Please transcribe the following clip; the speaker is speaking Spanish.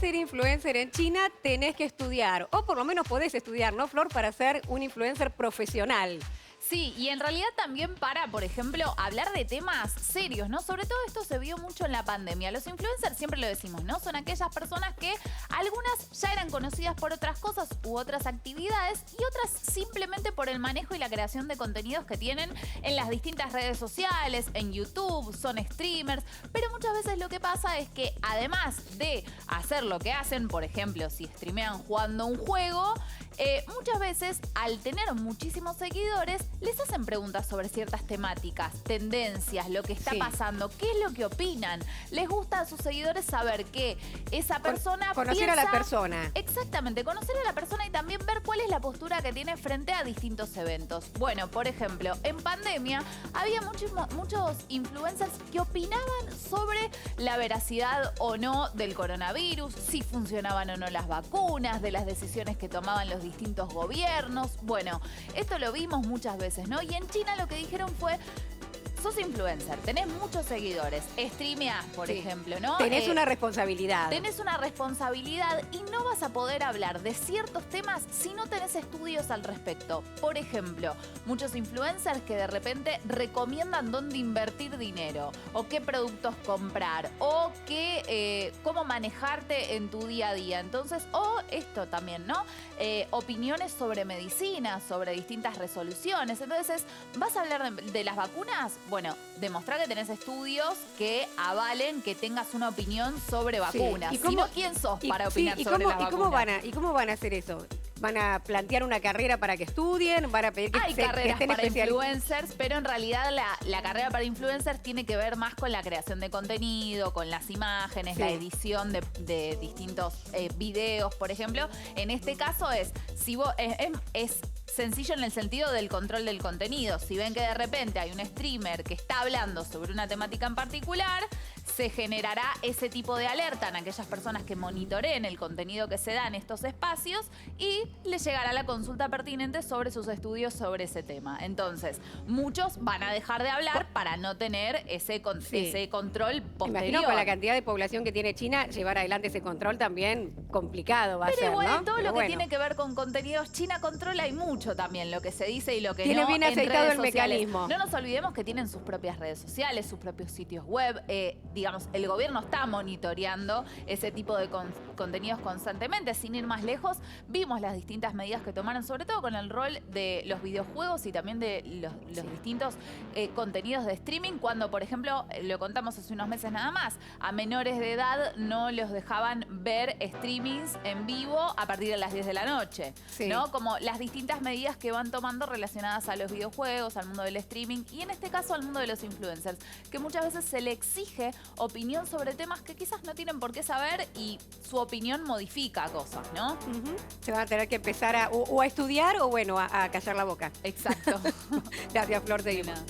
Ser influencer en China tenés que estudiar, o por lo menos podés estudiar, ¿no, Flor? Para ser un influencer profesional. Sí, y en realidad también para, por ejemplo, hablar de temas serios, ¿no? Sobre todo esto se vio mucho en la pandemia. Los influencers, siempre lo decimos, ¿no? Son aquellas personas que algunas ya eran conocidas por otras cosas u otras actividades y otras simplemente por el manejo y la creación de contenidos que tienen en las distintas redes sociales, en YouTube, son streamers, pero muchas veces lo que pasa es que además de hacer lo que hacen, por ejemplo, si streamean jugando un juego, muchas veces al tener muchísimos seguidores les hacen preguntas sobre ciertas temáticas, tendencias, lo que está pasando, qué es lo que opinan. Les gusta a sus seguidores saber que esa persona conocer a la persona. Exactamente, conocer a la persona y también ver cuál es la postura que tiene frente a distintos eventos. Bueno, por ejemplo, en pandemia había muchos influencers que opinaban sobre la veracidad o no del coronavirus, si funcionaban o no las vacunas, de las decisiones que tomaban los distintos gobiernos. Bueno, esto lo vimos muchas veces, ¿no? Y en China lo que dijeron fue: sos influencer, tenés muchos seguidores, streameás, por ejemplo, ¿no? Tenés una responsabilidad. Tenés una responsabilidad y no vas a poder hablar de ciertos temas si no tenés estudios al respecto. Por ejemplo, muchos influencers que de repente recomiendan dónde invertir dinero, o qué productos comprar, o cómo manejarte en tu día a día. Entonces, o esto también, ¿no? Opiniones sobre medicina, sobre distintas resoluciones. Entonces, ¿vas a hablar de las vacunas? Bueno, demostrar que tenés estudios que avalen que tengas una opinión sobre vacunas. Sí. Si no, ¿quién sos para opinar sobre las vacunas? ¿Y cómo van a hacer eso? ¿Van a plantear una carrera para que estudien? ¿Van a pedir que Hay carreras para especializados? influencers, pero en realidad la carrera para influencers tiene que ver más con la creación de contenido, con las imágenes, la edición de distintos videos, por ejemplo. En este caso es sencillo en el sentido del control del contenido. Si ven que de repente hay un streamer que está hablando sobre una temática en particular, se generará ese tipo de alerta en aquellas personas que monitoreen el contenido que se da en estos espacios y les llegará la consulta pertinente sobre sus estudios sobre ese tema. Entonces, muchos van a dejar de hablar para no tener ese control posterior. Imagino con la cantidad de población que tiene China, llevar adelante ese control también complicado va a ser, Pero igual ¿no? en todo lo que tiene que ver con contenidos, China controla y mucho también lo que se dice y lo que tiene no bien en aceitado redes el sociales. mecanismo. No nos olvidemos que tienen sus propias redes sociales, sus propios sitios web. Digamos, el gobierno está monitoreando ese tipo de contenidos constantemente. Sin ir más lejos, vimos las distintas medidas que tomaron, sobre todo con el rol de los videojuegos y también de los distintos contenidos de streaming, cuando, por ejemplo, lo contamos hace unos meses nada más, a menores de edad no los dejaban ver streamings en vivo a partir de las 10 de la noche, ¿no? Como las distintas medidas que van tomando relacionadas a los videojuegos, al mundo del streaming y en este caso al mundo de los influencers, que muchas veces se le exige opinión sobre temas que quizás no tienen por qué saber y su opinión modifica cosas, ¿no? Se van a tener que empezar a estudiar o bueno, a callar la boca. Exacto. Gracias, Flor, seguimos.